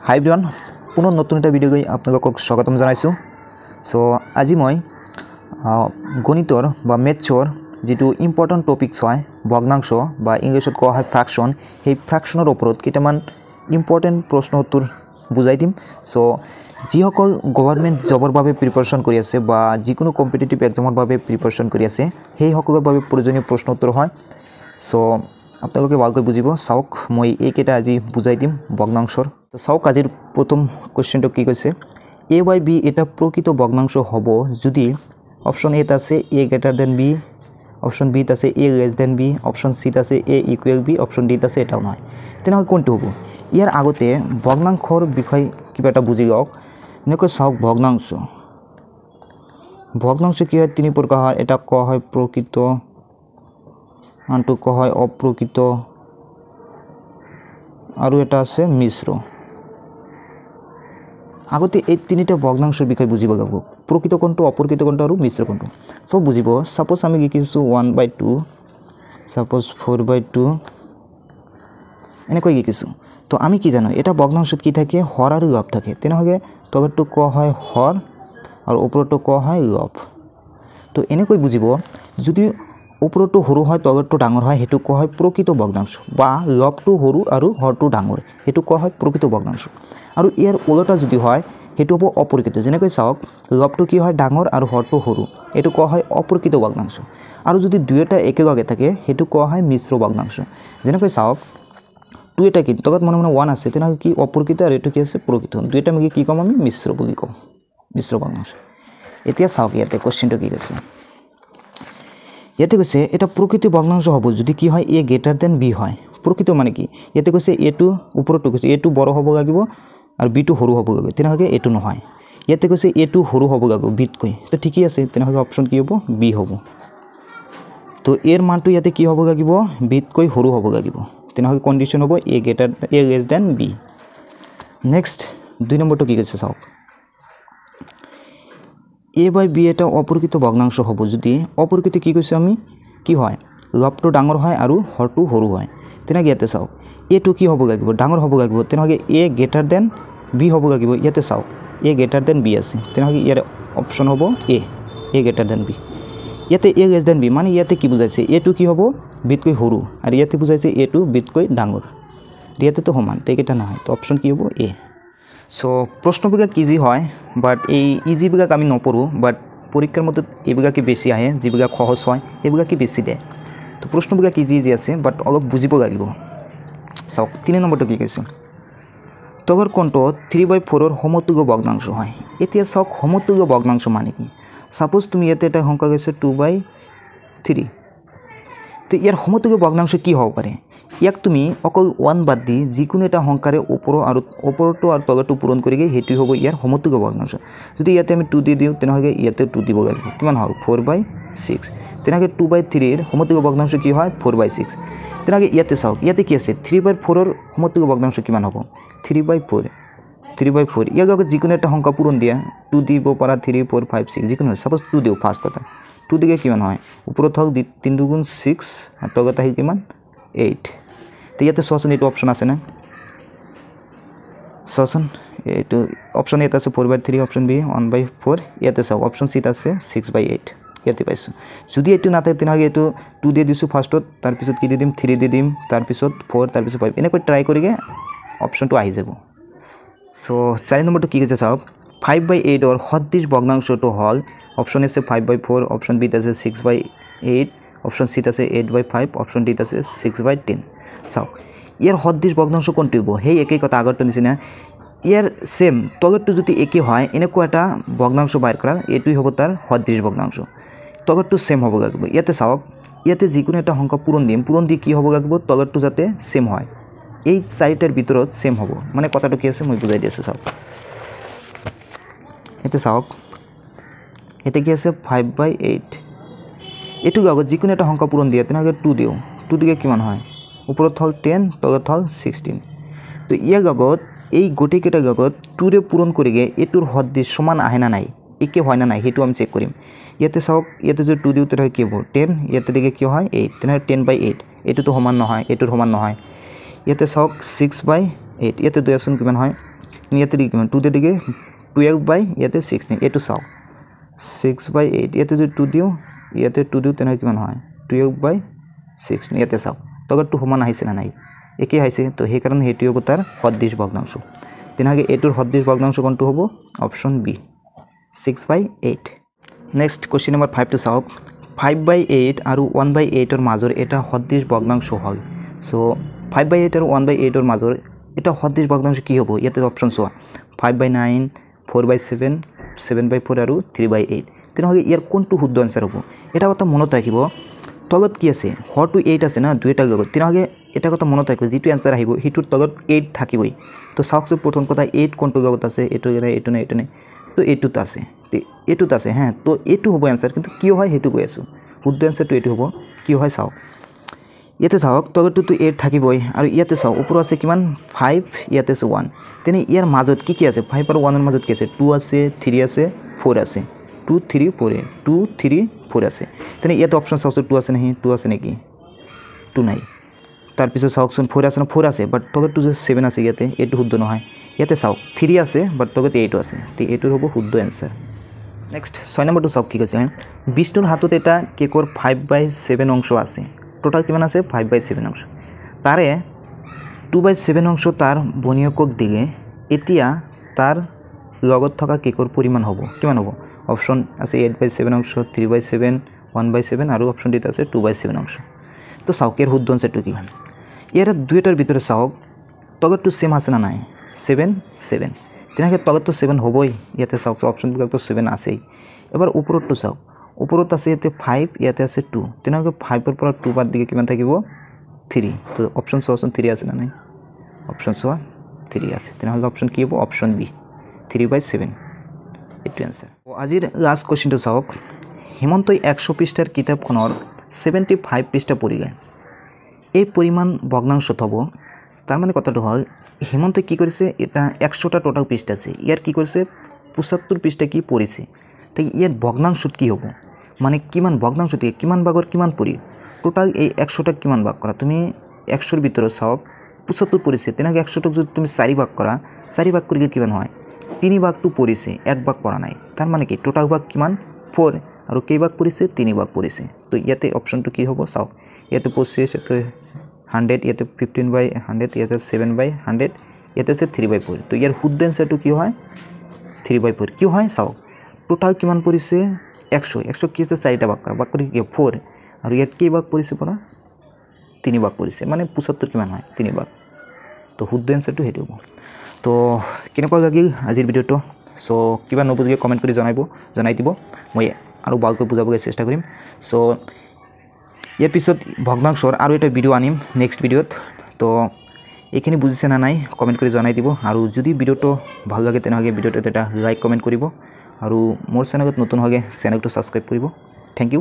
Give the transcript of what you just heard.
হাই everyone পুনৰ নতুন এটা ভিডিঅ' গৈ আপোনালোকক স্বাগতম জনাইছোঁ। সো আজি মই গণিতৰ বা মেথছৰ যেটো ইম্পৰ্টেন্ট টপিকস হয় ভগ্নাংশ বা ইংলিছত কোৱা হয় ফ্ৰাকশন, সেই ফ্ৰাকশনৰ ওপৰত কেইটামান ইম্পৰ্টেন্ট প্ৰশ্ন উত্তৰ বুজাই দিম। সো যিসকল গভৰ্ণমেণ্ট জবৰ বাবে প্ৰিপাৰেচন কৰি আছে বা যিকোনো কম্পিটিটিভ এক্সামৰ বাবে প্ৰিপাৰেচন কৰি আছে সেই সকলৰ বাবে প্ৰয়োজনীয় প্ৰশ্ন উত্তৰ হয়। সো আপোনালোকে ভালকৈ বুজিব। চাওক মই এইকেইটা আজি বুজাই দিম ভগ্নাংশৰ। তো চাওক আজিৰ প্ৰথম কোৱেশ্চনটো কি কৈছে, a by b এটা প্ৰকৃত ভগ্নাংশ হ'ব যদি অপশ্যন এ আছে a greater than b, option B আছে a less than b, option C আছে a equal b, option D আছে এটাও নহয়। তেনেহ'লে কোনটো হ'ব? ইয়াৰ আগতে ভগ্নাংশৰ বিষয়ে কিবা এটা বুজি লওক। এনেকৈ চাওক ভগ্নাংশ কি হয়, তিনি প্ৰকাৰ হয়। এটা কোৱা হয় প্ৰকৃত, আনটো কোৱা হয় অপ্ৰকৃত, আৰু এটা আছে মিশ্ৰ। আগতে এই তিনিটা ভগ্নাংশৰ বিষয়ে বুজিব লাগিব, প্ৰকৃত কোনটো, অপ্ৰকৃত কোনটো আৰু মিশ্ৰ কোনটো সব বুজিব। সাপোজ আমি লিখিছোঁ 1/2, সাপোজ 4/2 এনেকৈ লিখিছোঁ। তো আমি কি জানো এটা ভগ্নাংশত কি থাকে, হৰ আৰু লব থাকে। তেনেহ'লে তলৰটো কোৱা হয় হৰ আৰু ওপৰটো কোৱা হয় লব। তো এনেকৈ বুজিব, যদি ওপৰটো সৰু হয় তলৰটো ডাঙৰ হয় সেইটো কোৱা হয় প্ৰকৃত ভগ্নাংশ, বা লবটো সৰু আৰু হৰটো ডাঙৰ সেইটো কোৱা হয় প্ৰকৃত ভগ্নাংশ। আৰু ইয়াৰ ওলোটা যদি হয় সেইটো হ'ব অপ্ৰকৃত। যেনেকৈ চাওক লবটো কি হয় ডাঙৰ আৰু হৰটো সৰু, এইটো কোৱা হয় অপ্ৰকৃত ভগ্নাংশ। আৰু যদি দুয়োটা একেলগে থাকে সেইটো কোৱা হয় মিশ্ৰ ভগ্নাংশ। যেনেকৈ চাওক দুয়োটা কি তলত মনে মনে 1 আছে, তেনেহ'লে কি অপ্ৰকৃত আৰু এইটো কি আছে প্ৰকৃত, দুয়োটা মিলি কি ক'ম আমি মিশ্ৰ বুলি কওঁ, মিশ্ৰ ভগ্নাংশ। এতিয়া চাওক ইয়াতে কোৱেশ্চনটো কি কৈছে, ইয়াতে কৈছে এটা প্ৰকৃত ভগ্নাংশ হ'ব যদি কি হয় a গ্ৰেটাৰ দেন b হয়। প্ৰকৃত মানে কি, ইয়াতে কৈছে এটো ওপৰটো কৈছে এটো বড় হ'ব লাগিব আৰু b টো সৰু হ'ব লাগিব, তেনেহ'লে এটো নহয়। ইয়াতে কৈছে এটো সৰু হ'ব লাগিব bতকৈ, তো ঠিকই আছে, তেনেহ'লে অপশ্যন কি হ'ব b হ'ব। তো এৰ মানটো ইয়াতে কি হ'ব লাগিব, bতকৈ সৰু হ'ব লাগিব, তেনেহ'লে কণ্ডিশ্যন হ'ব a less than b। Next 2 নম্বৰটো কি কৈছে চাওক, a by b এটা অপ্ৰকৃত ভগ্নাংশ হ'ব যদি অপ্ৰকৃত কি কৈছে আমি কি হয় লবটো ডাঙৰ হয় আৰু হৰটো সৰু হয়। তেনেহ'লে ইয়াতে চাওক এটো কি হ'ব লাগিব ডাঙৰ হ'ব লাগিব, তেনেহ'লে a গ্ৰেটাৰ দেন b হ'ব লাগিব। ইয়াতে চাওক a গ্ৰেটাৰ দেন b আছে, তেনেহ'লে ইয়াৰ অপশ্যন হ'ব a গ্ৰেটাৰ দেন b। ইয়াতে a লেছ দেন b মানে ইয়াতে কি বুজাইছে এটো কি হ'ব bতকৈ সৰু, আৰু ইয়াতে বুজাইছে এটো bতকৈ ডাঙৰ, ইয়াতেতো সমান, তো এইকেইটা নহয়, তো অপশ্যন কি হ'ব a। সো প্ৰশ্নবিলাক ইজি হয়, বাট এই ইজিবিলাক আমি নপঢ়োঁ, বাট পৰীক্ষাৰ মধ্যে এইবিলাকে বেছি আহে, যিবিলাক সহজ হয় এইবিলাকে বেছি দিয়ে। তো প্ৰশ্নবিলাক ইজি আছে, বাট অলপ বুজিব লাগিব। চাওক 3 নম্বৰটো কি কৈছোঁ, তলৰ কোনটো 3/4ৰ সমতুল্য ভগ্নাংশ হয়। এতিয়া চাওক সমতুল্য ভগ্নাংশ মানে কি, সাপোজ তুমি ইয়াতে এটা সংখ্যা কৈছে 2/3, তো ইয়াৰ সমতুল্য ভগ্নাংশ কি হ'ব পাৰে, ইয়াক তুমি অকল 1 বাদ দি যিকোনো এটা সংখ্যাৰে ওপৰটো আৰু তলৰটো পূৰণ কৰি গৈ সেইটো হ'ব ইয়াৰ সমতুল্য ভগ্নাংশ। যদি ইয়াতে আমি 2 দি দিওঁ তেনেহ'লে ইয়াতে 2 দিব লাগিব, কিমান হ'ব 4/6। তেনেহ'লে 2/3ৰ সমতুল্য ভগ্নাংশ কি হয় 4/6। তেনেহ'লে ইয়াতে চাওক ইয়াতে কি আছে 3/4ৰ সমতুল্য ভগ্নাংশ কিমান হ'ব 3/4। ইয়াৰ লগত যিকোনো এটা সংখ্যা পূৰণ দিয়া, 2 দিব পৰা 3, 4, 5, 6 যিকোনো হয়। সাপোজ 2 দিওঁ, ফাৰ্ষ্ট কথা 2 দিলে কিমান হয়, ওপৰত হ'ল 3 2 গুণ 6 আৰু তলত আহিল কিমান 8। তো ইয়াতে চোৱাচোন এইটো অপশ্যন আছে না, চোৱাচোন এইটো অপশ্যন ইয়াতে আছে 4/3, অপশ্যন বি 1/4, ইয়াতে চাওক অপশ্যন চিত আছে 6/8, ইয়াতে পাইছোঁ। যদি এইটো নাথাকে তেনেহ'লে এইটো 2 দি দিছোঁ ফাৰ্ষ্টত, তাৰপিছত কি দি দিম 3 দি দিম, তাৰপিছত 4, তাৰপিছত 5, এনেকৈ ট্ৰাই কৰিলে অপশ্যনটো আহি যাব। সো 4 নম্বৰটো কি কৈছে চাওক 5/8ৰ সদৃশ ভগ্নাংশটো হ'ল, অপশ্যন আছে 5/4, অপশ্যন বিত আছে 6/8, অপশ্যন চিত আছে 8/5, অপশ্যন ডিত আছে 6/10। চাওক ইয়াৰ সদৃশ ভগ্নাংশ কোনটো হ'ব, সেই একেই কথা আগৰটো নিচিনা, ইয়াৰ সেম তলৰটো যদি একে হয় এনেকুৱা এটা ভগ্নাংশ বাহিৰ কৰা, এইটোই হ'ব তাৰ সদৃশ ভগ্নাংশ, তলৰটো সেম হ'ব লাগিব। ইয়াতে চাওক ইয়াতে যিকোনো এটা সংখ্যা পূৰণ দি কি হ'ব লাগিব তলৰটো যাতে সেম হয়, এই 4টাৰ ভিতৰত সেম হ'ব, মানে কথাটো কি আছে মই বুজাই দি আছোঁ। চাওক ইয়াতে চাওক ইয়াতে কি আছে 5/8, এইটো লগত যিকোনো এটা সংখ্যা পূৰণ দিয়ে, তেনেহ'লে 2 দিওঁ, 2 দিলে কিমান হয় ওপৰত হ'ল 10, তলত হ'ল 16। তো ইয়াৰ লগত এই গোটেইকেইটাৰ লগত 2ৰে পূৰণ কৰিলে এইটোৰ সদৃশ সমান আহে না নাই, একে হয় না নাই সেইটো আমি চেক কৰিম। ইয়াতে চাওক ইয়াতে যদি 2 দিওঁ তেনেহ'লে কি হ'ব 10, ইয়াতে দিলে কি হয় 8, তেনেহ'লে 10/8, এইটোতো সমান নহয়, এইটোৰ সমান নহয়। ইয়াতে চাওক 6/8, ইয়াতে দিয়াচোন কিমান হয় ইয়াতে দিকে কিমান 2 তে দিকে 12 বাই ইয়াতে 16 এটো চাও 6 বাই 8 ইয়াতে যদি 2 দিও ইয়াতে 2 দিও তেনে কিমান হয় 12 বাই 16 ইয়াতে চাও তগৰটো সমান আহিছে না নাই একে আহিছে তো সেই কাৰণে হেতু হ'ব তাৰ সদৃশ ভগ্নাংশ তেনাগে এটোৰ সদৃশ ভগ্নাংশ কোনটো হ'ব অপচন বি 6 বাই 8 নেক্সট কোশ্চেন নম্বৰ 5 টো চাওক 5 বাই 8 আৰু 1 বাই 8 ৰ মাজৰ এটা সদৃশ ভগ্নাংশ হয় সো 5 বাই 8 আৰু 1 বাই 8 ৰ মাজৰ এটা সদৃশ ভগ্নাংশ কি হ'ব ইয়াতে অপচন চোৱা 5 বাই 9 4 বাই 7 7 বাই 4 আৰু 3 বাই 8 তেনহলে ইয়াৰ কোনটো শুদ্ধ আনসাৰ হ'ব এটা কথা মনত ৰাখিব তগত কি আছে হৰটো 8 আছে না দুইটা গগত তেনহলে এটা কথা মনত ৰাখিব যেটো আনসাৰ আহিব হিটোৰ তগত 8 থাকিবই তো সাউকস প্ৰথম কথা 8 কোনটো গগত আছে এটো নাই তো এটোত আছে এটোত আছে হ্যাঁ তো এটো হ'ব আনসার কিন্তু কি হয় হেতু কৈ আছো শুদ্ধ আনসারটো এটো হ'ব কি হয় চাও ইয়াতে চাওক তগটো 8 থাকিবই আৰু ইয়াতে চাও ওপৰ আছে কিমান 5 ইয়াতে আছে 1 তেনে ইয়াৰ মাজত কি আছে 5 আৰু 1 ৰ মাজত কি আছে 2 আছে 3 আছে 4 আছে 2 3 4 2 3 4 আছে তেনে ইয়াতে অপচন চাওক 2 আছে নেকি 2 আছে নেকি 2 নাই তাৰ পিছত চাওকচোন 4 আছে না 4 আছে বাট তগটো 7 আছে ইয়াতে এটো শুদ্ধ নহয় ইয়াতে চাওক 3 আছে বাট তগতে 8 আছে তে এটোৰ হ'ব শুদ্ধ আনসাৰ নেক্সট 6 নম্বৰটো চাওক কি কৈছে বিষ্ণুৰ হাতত এটা কেকৰ 5/7 অংশ আছে টোটাল কিমান আছে 5/7 অংশ তাৰে 2/7 অংশ তাৰ বনিয়কক দিলে এতিয়া তাৰ লগত থকা কেকৰ পৰিমাণ হ'ব কিমান হ'ব অপচন আছে 8/7 অংশ 3/7 1/7 আৰু অপচন দিতে আছে 2/7 অংশ তো চাওকেৰ শুদ্ধ আনসাৰটো কি হয় ইয়াৰ দুইটাৰ ভিতৰে চাওক তগৰটো সেম আছে না নাই 7 7 তেনাকে তগৰটো 7 হ'বই ইয়াতে চাওক অপচন বিলাকটো 7 আছেই এবাৰ ওপৰটো চাওক ওপৰত আছে ইয়াতে 5 ইয়াতে আছে 2 তেনাকে 5 ৰ পৰা 2 বাদ দিকে কিমান থাকিব 3 তো অপচন 3 আছে না নাই অপচন 3 আছে তেনাহলে অপচন কি হ'ব অপচন বি 3/7 এটো আনসার আজিৰ লাস্ট কোশ্চেনটো চাওক হিমন্তই 100 পৃষ্ঠাৰ কিতাপখনৰ 75 পৃষ্ঠা পড়ি গেল এই পরিমাণ ভগ্নাংশ হব তার মানে কথাটো হয় হিমন্ত কি করেছে এটা 100টা টোটাল পৃষ্ঠা আছে ইয়ার কি করেছে 75 পৃষ্ঠা কি পড়িছে তাই ইয়ার ভগ্নাংশ কি হব মানে কিমান ভগ্নাংশ থেকে কিমান ভাগৰ কিমান পড়ি টোটাল এই 100টা কিমান ভাগ কৰা তুমি 100 ৰ ভিতৰত চাওক 75 পড়িছে তেনাকে 100টা যদি তুমি 4 ভাগ কৰা 4 ভাগ কৰিলে কিমান হয় 3 ভাগটো পড়িছে 1 ভাগ পড়া নাই তাৰ মানে কি টোটাল ভাগ কিমান 4 আৰু কেই ভাগ পৰিছে 3 ভাগ পৰিছে তো ইয়াতে অপচনটো কি হ'ব চাও ইয়াতে 25 এতে 100 ইয়াতে 15/100 ইয়াতে 7/100 ইয়াতে আছে 3/4 তো ইয়াৰ শুদ্ধ আনসাৰটো কি হয় 3/4 কি হয় চাও টোটাল কিমান পৰিছে 100 কি আছে 4টা ভাগ কৰি কি 4 আৰু ইয়াত কেই ভাগ পৰিছে পৰা 3 ভাগ পৰিছে মানে 75 কিমান হয় 3 ভাগ তো শুদ্ধ আনসাৰটো হেতু হ'ব তো কেনেকুৱা লাগিল আজিৰ ভিডিওটো সো কিবা নবুজিলে কমেন্ট কৰি জনাই দিব মই আৰু ভালকৈ বুজাবলৈ চেষ্টা কৰিম সো ইয়াৰ পিছত ভগ্নাংশৰ আৰু এটা ভিডিও আনিম নেক্সট ভিডিওত তো এইখিনি বুজিছে না নাই কমেন্ট কৰি জনাই দিব আৰু যদি ভিডিওটো ভাল লাগে তেনহলে ভিডিওটো এটা লাইক কমেন্ট কৰিব আৰু মোৰ চেনেলত নতুন হলে চেনেলটো সাবস্ক্ৰাইব কৰিব থ্যাংক ইউ